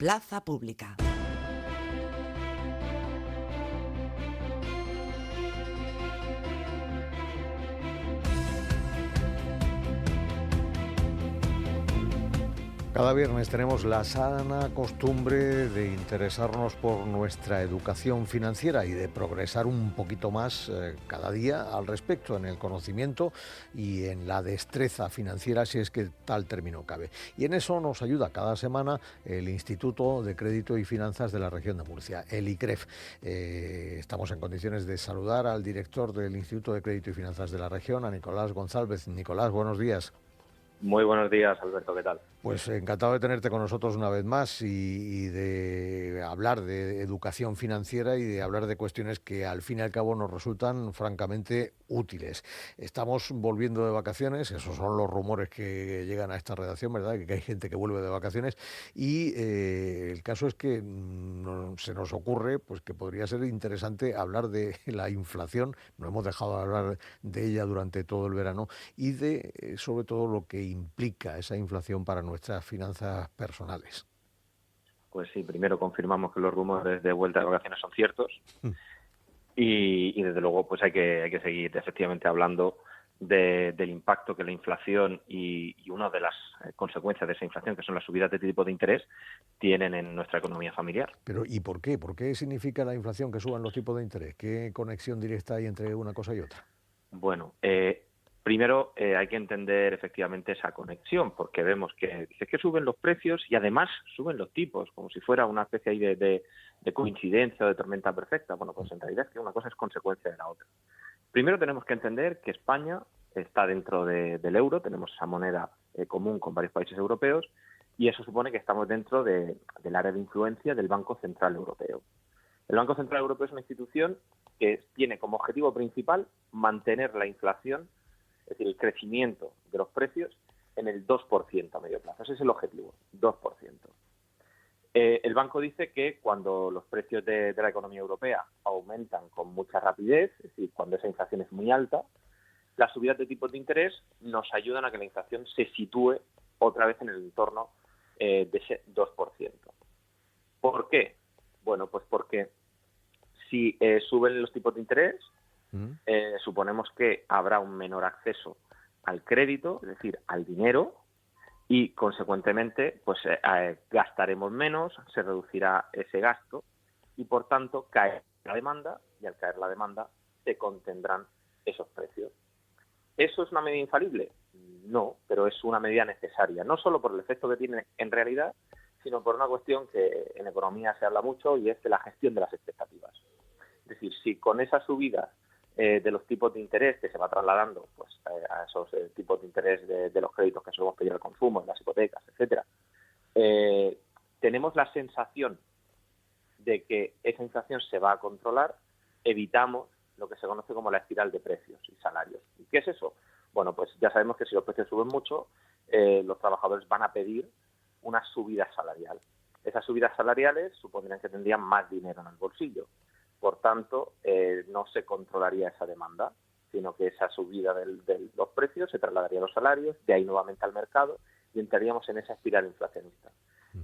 Plaza Pública. Cada viernes tenemos la sana costumbre de interesarnos por nuestra educación financiera y de progresar un poquito más cada día al respecto en el conocimiento y en la destreza financiera, si es que tal término cabe. Y en eso nos ayuda cada semana el Instituto de Crédito y Finanzas de la Región de Murcia, el ICREF. Estamos en condiciones de saludar al director del Instituto de Crédito y Finanzas de la Región, a Nicolás González. Nicolás, buenos días. Muy buenos días, Alberto, ¿qué tal? Pues encantado de tenerte con nosotros una vez más y de hablar de educación financiera y de hablar de cuestiones que al fin y al cabo nos resultan francamente útiles. Estamos volviendo de vacaciones, esos son los rumores que llegan a esta redacción, ¿verdad? Que hay gente que vuelve de vacaciones y el caso es que se nos ocurre pues que podría ser interesante hablar de la inflación, no hemos dejado de hablar de ella durante todo el verano, y de sobre todo lo que implica esa inflación para nuestras finanzas personales. Pues sí, primero confirmamos que los rumores de vuelta de vacaciones son ciertos y desde luego pues hay que seguir efectivamente hablando del impacto que la inflación y una de las consecuencias de esa inflación, que son las subidas de tipo de interés, tienen en nuestra economía familiar. Pero ¿y por qué? ¿Por qué significa la inflación que suban los tipos de interés? ¿Qué conexión directa hay entre una cosa y otra? Bueno, primero hay que entender efectivamente esa conexión, porque vemos que dice que suben los precios y además suben los tipos, como si fuera una especie ahí de coincidencia o de tormenta perfecta. Bueno, pues en realidad es que una cosa es consecuencia de la otra. Primero tenemos que entender que España está dentro del euro, tenemos esa moneda común con varios países europeos, y eso supone que estamos dentro del área de influencia del Banco Central Europeo. El Banco Central Europeo es una institución que tiene como objetivo principal mantener la inflación, es decir, el crecimiento de los precios, en el 2% a medio plazo. Ese es el objetivo, 2%. El banco dice que cuando los precios de la economía europea aumentan con mucha rapidez, es decir, cuando esa inflación es muy alta, las subidas de tipos de interés nos ayudan a que la inflación se sitúe otra vez en el entorno de ese 2%. ¿Por qué? Bueno, pues porque si suben los tipos de interés, suponemos que habrá un menor acceso al crédito, es decir, al dinero, y consecuentemente pues gastaremos menos, se reducirá ese gasto y por tanto cae la demanda, y al caer la demanda se contendrán esos precios. ¿Eso es una medida infalible? No, pero es una medida necesaria, no solo por el efecto que tiene en realidad, sino por una cuestión que en economía se habla mucho, y es de la gestión de las expectativas. Es decir, si con esa subida de los tipos de interés que se va trasladando pues a esos tipos de interés de los créditos que solemos pedir al consumo, en las hipotecas, etcétera, tenemos la sensación de que esa inflación se va a controlar, evitamos lo que se conoce como la espiral de precios y salarios. ¿Y qué es eso? Bueno, pues ya sabemos que si los precios suben mucho, los trabajadores van a pedir una subida salarial. Esas subidas salariales supondrían que tendrían más dinero en el bolsillo. Por tanto, no se controlaría esa demanda, sino que esa subida de los precios se trasladaría a los salarios, de ahí nuevamente al mercado, y entraríamos en esa espiral inflacionista.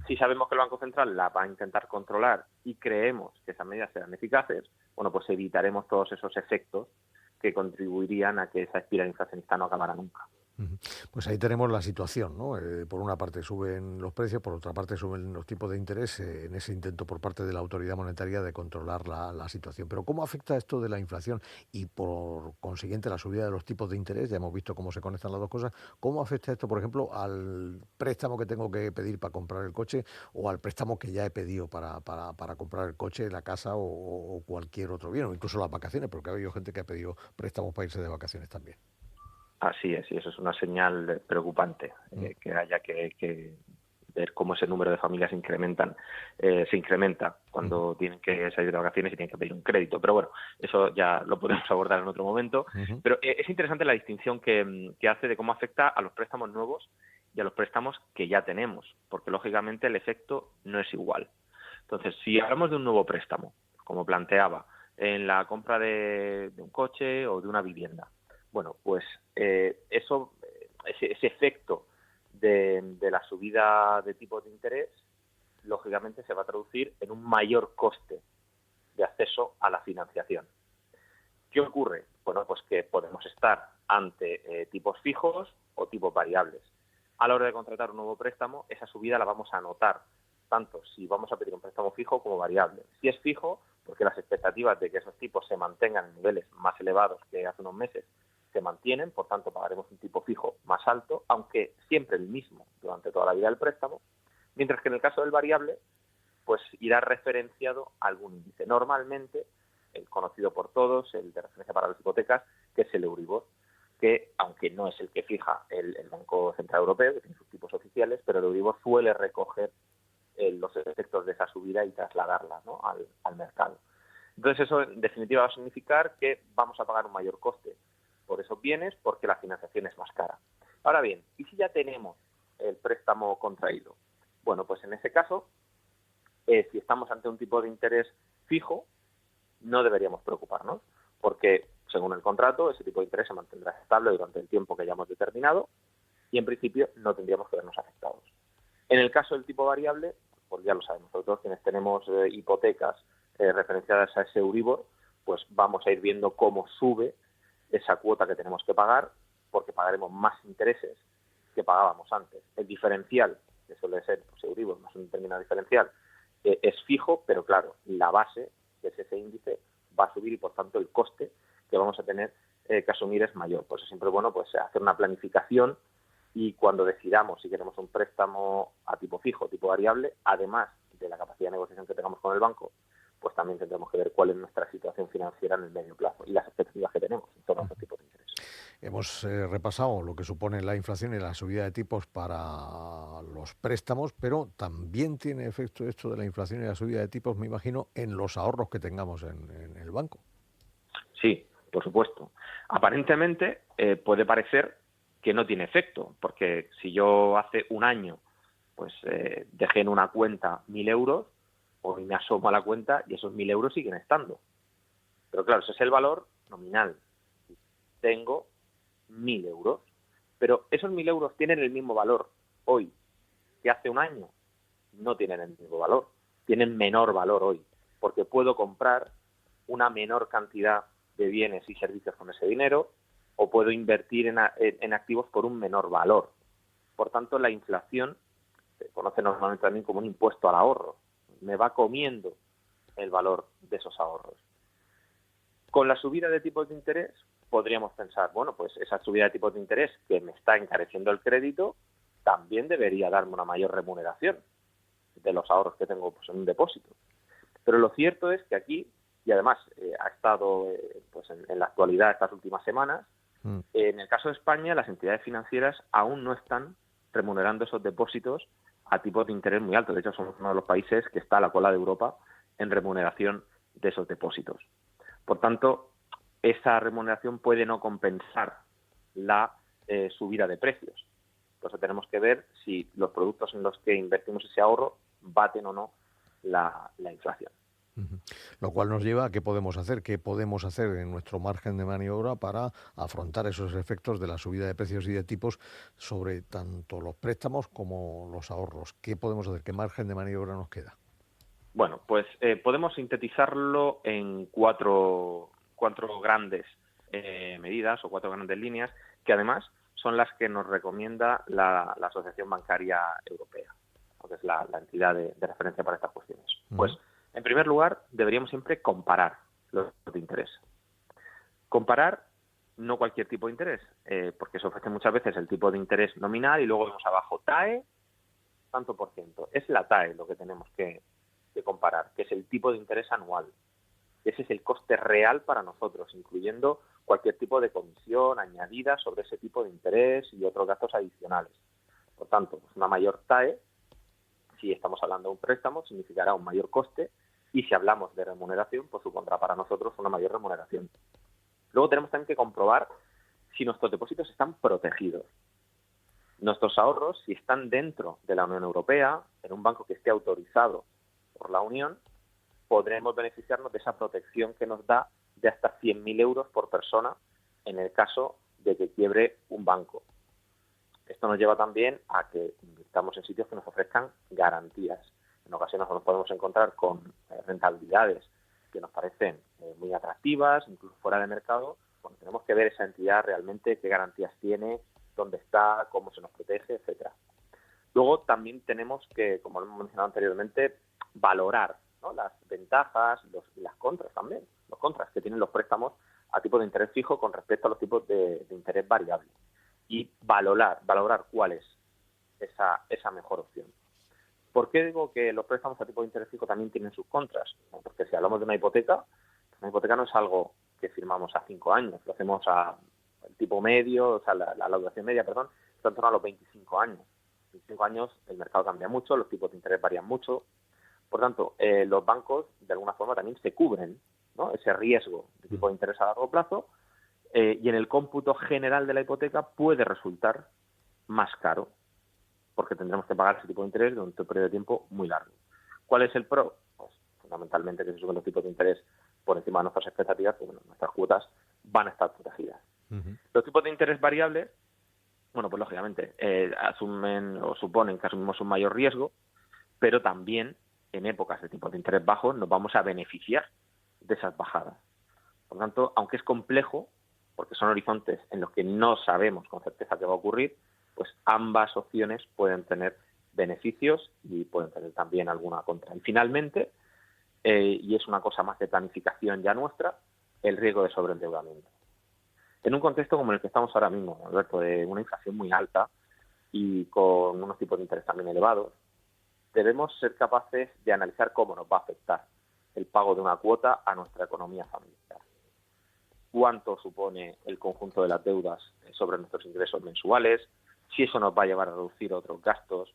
Si sabemos que el Banco Central la va a intentar controlar y creemos que esas medidas serán eficaces, bueno, pues evitaremos todos esos efectos que contribuirían a que esa espiral inflacionista no acabara nunca. Pues ahí tenemos la situación, ¿no? Por una parte suben los precios, por otra parte suben los tipos de interés en ese intento por parte de la autoridad monetaria de controlar la situación. Pero ¿cómo afecta esto de la inflación y por consiguiente la subida de los tipos de interés? Ya hemos visto cómo se conectan las dos cosas. ¿Cómo afecta esto, por ejemplo, al préstamo que tengo que pedir para comprar el coche o al préstamo que ya he pedido para comprar el coche, la casa o cualquier otro bien, o incluso las vacaciones? Porque ha habido gente que ha pedido préstamos para irse de vacaciones también. Así es, y eso es una señal preocupante, que haya que ver cómo ese número de familias se incrementa cuando tienen que salir de vacaciones y tienen que pedir un crédito. Pero bueno, eso ya lo podemos abordar en otro momento. Pero es interesante la distinción que hace de cómo afecta a los préstamos nuevos y a los préstamos que ya tenemos, porque lógicamente el efecto no es igual. Entonces, si hablamos de un nuevo préstamo, como planteaba, en la compra de un coche o de una vivienda, bueno, pues ese efecto de la subida de tipos de interés lógicamente se va a traducir en un mayor coste de acceso a la financiación. ¿Qué ocurre? Bueno, pues que podemos estar ante tipos fijos o tipos variables. A la hora de contratar un nuevo préstamo, esa subida la vamos a notar, tanto si vamos a pedir un préstamo fijo como variable. Si es fijo, porque las expectativas de que esos tipos se mantengan en niveles más elevados que hace unos meses se mantienen, por tanto pagaremos un tipo fijo más alto, aunque siempre el mismo durante toda la vida del préstamo, mientras que en el caso del variable, pues irá referenciado a algún índice. Normalmente, el conocido por todos, el de referencia para las hipotecas, que es el Euribor, que aunque no es el que fija el Banco Central Europeo, que tiene sus tipos oficiales, pero el Euribor suele recoger los efectos de esa subida y trasladarla, ¿no?, al mercado. Entonces eso en definitiva va a significar que vamos a pagar un mayor coste por esos bienes porque la financiación es más cara. Ahora bien, ¿y si ya tenemos el préstamo contraído? Bueno, pues en ese caso, si estamos ante un tipo de interés fijo, no deberíamos preocuparnos, porque según el contrato, ese tipo de interés se mantendrá estable durante el tiempo que hayamos determinado y en principio no tendríamos que vernos afectados. En el caso del tipo variable, pues ya lo sabemos, nosotros quienes tenemos hipotecas referenciadas a ese Euribor, pues vamos a ir viendo cómo sube esa cuota que tenemos que pagar, porque pagaremos más intereses que pagábamos antes. El diferencial, que suele ser pues, Euribor más un determinado diferencial, es fijo, pero claro, la base, que es ese índice, va a subir y por tanto el coste que vamos a tener que asumir es mayor. Por eso siempre es bueno pues hacer una planificación y cuando decidamos si queremos un préstamo a tipo fijo o tipo variable, además de la capacidad de negociación que tengamos con el banco, pues también tendremos que ver cuál es nuestra situación financiera en el medio plazo y las expectativas que tenemos en torno a este tipo de interés. Hemos repasado lo que supone la inflación y la subida de tipos para los préstamos, pero también tiene efecto esto de la inflación y la subida de tipos, me imagino, en los ahorros que tengamos en el banco. Sí, por supuesto. Aparentemente puede parecer que no tiene efecto, porque si yo hace un año pues dejé en una cuenta 1.000 euros, hoy me asomo a la cuenta y esos 1.000 euros siguen estando. Pero claro, ese es el valor nominal. Tengo 1.000 euros, pero esos 1.000 euros tienen el mismo valor hoy que hace un año. No tienen el mismo valor, tienen menor valor hoy, porque puedo comprar una menor cantidad de bienes y servicios con ese dinero o puedo invertir en activos por un menor valor. Por tanto, la inflación se conoce normalmente también como un impuesto al ahorro. Me va comiendo el valor de esos ahorros. Con la subida de tipos de interés podríamos pensar, bueno, pues esa subida de tipos de interés que me está encareciendo el crédito también debería darme una mayor remuneración de los ahorros que tengo pues, en un depósito. Pero lo cierto es que aquí, y además ha estado pues en la actualidad estas últimas semanas, en el caso de España las entidades financieras aún no están remunerando esos depósitos a tipos de interés muy altos. De hecho, somos uno de los países que está a la cola de Europa en remuneración de esos depósitos. Por tanto, esa remuneración puede no compensar la subida de precios. Entonces tenemos que ver si los productos en los que invertimos ese ahorro baten o no la inflación. Lo cual nos lleva a qué podemos hacer en nuestro margen de maniobra para afrontar esos efectos de la subida de precios y de tipos sobre tanto los préstamos como los ahorros. ¿Qué podemos hacer? ¿Qué margen de maniobra nos queda? Bueno, pues podemos sintetizarlo en cuatro grandes medidas o cuatro grandes líneas que además son las que nos recomienda la Asociación Bancaria Europea, que es la entidad de referencia para estas cuestiones. Pues, en primer lugar, deberíamos siempre comparar los tipos de interés. Comparar no cualquier tipo de interés, porque se ofrece muchas veces el tipo de interés nominal y luego vemos abajo TAE, tanto por ciento. Es la TAE lo que tenemos que comparar, que es el tipo de interés anual. Ese es el coste real para nosotros, incluyendo cualquier tipo de comisión añadida sobre ese tipo de interés y otros gastos adicionales. Por tanto, pues una mayor TAE, si estamos hablando de un préstamo, significará un mayor coste y si hablamos de remuneración, pues supondrá para nosotros una mayor remuneración. Luego tenemos también que comprobar si nuestros depósitos están protegidos. Nuestros ahorros, si están dentro de la Unión Europea, en un banco que esté autorizado por la Unión, podremos beneficiarnos de esa protección que nos da de hasta 100.000 euros por persona en el caso de que quiebre un banco. Esto nos lleva también a que invirtamos en sitios que nos ofrezcan garantías. en ocasiones nos podemos encontrar con rentabilidades que nos parecen muy atractivas, incluso fuera de mercado. Bueno, tenemos que ver esa entidad realmente, qué garantías tiene, dónde está, cómo se nos protege, etcétera. Luego también tenemos que, como lo hemos mencionado anteriormente, valorar, ¿no?, las ventajas y las contras también, los contras que tienen los préstamos a tipo de interés fijo con respecto a los tipos de interés variable. Y valorar cuál es esa mejor opción. ¿Por qué digo que los préstamos a tipo de interés fijo también tienen sus contras? Bueno, porque si hablamos de una hipoteca no es algo que firmamos a 5 años, lo hacemos a el tipo medio, o sea, la duración media, perdón, está en torno a los 25 años. 25 años el mercado cambia mucho, los tipos de interés varían mucho. Por tanto, los bancos de alguna forma también se cubren, ¿no?, ese riesgo de tipo de interés a largo plazo, y en el cómputo general de la hipoteca puede resultar más caro, porque tendremos que pagar ese tipo de interés durante un periodo de tiempo muy largo. ¿Cuál es el pro? Pues fundamentalmente que si suben los tipos de interés por encima de nuestras expectativas, pues bueno, nuestras cuotas van a estar protegidas. Uh-huh. Los tipos de interés variables, bueno, pues lógicamente asumen o suponen que asumimos un mayor riesgo, pero también en épocas de tipos de interés bajos nos vamos a beneficiar de esas bajadas. Por lo tanto, aunque es complejo, porque son horizontes en los que no sabemos con certeza qué va a ocurrir, pues ambas opciones pueden tener beneficios y pueden tener también alguna contra. Y finalmente, y es una cosa más de planificación ya nuestra, el riesgo de sobreendeudamiento. En un contexto como el que estamos ahora mismo, Alberto, de una inflación muy alta y con unos tipos de interés también elevados, debemos ser capaces de analizar cómo nos va a afectar el pago de una cuota a nuestra economía familiar. Cuánto supone el conjunto de las deudas sobre nuestros ingresos mensuales, si eso nos va a llevar a reducir otros gastos,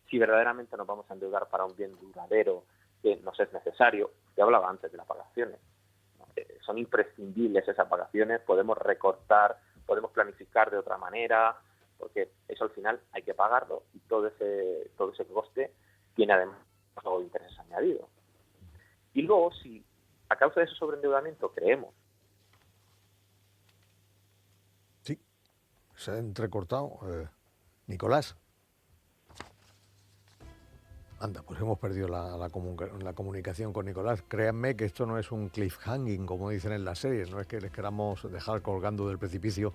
si verdaderamente nos vamos a endeudar para un bien duradero que nos es necesario. Ya hablaba antes de las vacaciones. Son imprescindibles esas vacaciones, podemos recortar, podemos planificar de otra manera, porque eso al final hay que pagarlo y todo ese coste tiene además algo de interés añadido. Y luego, si a causa de ese sobreendeudamiento creemos... Sí, se ha entrecortado. Nicolás. Anda, pues hemos perdido la comunicación con Nicolás. Créanme que esto no es un cliffhanging, como dicen en las series, no es que les queramos dejar colgando del precipicio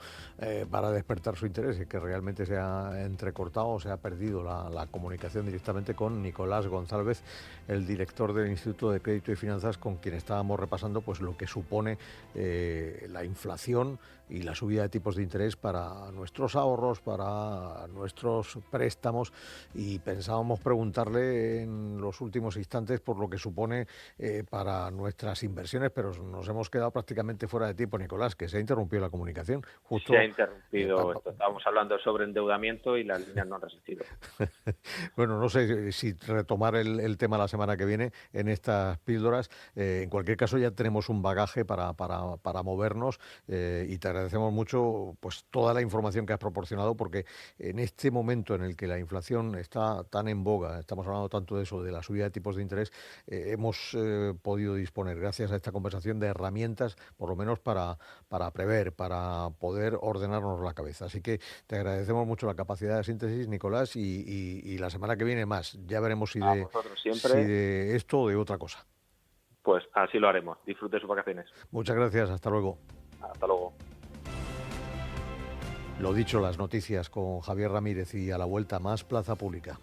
para despertar su interés, es que realmente se ha entrecortado, se ha perdido la comunicación directamente con Nicolás González, el director del Instituto de Crédito y Finanzas, con quien estábamos repasando pues lo que supone la inflación y la subida de tipos de interés para nuestros ahorros, para nuestros préstamos, y pensábamos preguntarle en los últimos instantes por lo que supone para nuestras inversiones, pero nos hemos quedado prácticamente fuera de tiempo, Nicolás, que se ha interrumpido la comunicación. Justo, se ha interrumpido esto. Estábamos hablando sobre endeudamiento y las líneas no han resistido. Bueno, no sé si retomar el tema la semana que viene en estas píldoras. En cualquier caso, ya tenemos un bagaje para movernos y te agradecemos mucho pues toda la información que has proporcionado, porque en este momento en el que la inflación está tan en boga, estamos hablando tanto de eso, de la subida de tipos de interés, hemos podido disponer, gracias a esta conversación, de herramientas, por lo menos para prever, para poder ordenarnos la cabeza. Así que te agradecemos mucho la capacidad de síntesis, Nicolás, y la semana que viene más. Ya veremos si de esto o de otra cosa. Pues así lo haremos. Disfrute sus vacaciones. Muchas gracias. Hasta luego. Hasta luego. Lo dicho, las noticias con Javier Ramírez, y a la vuelta más Plaza Pública.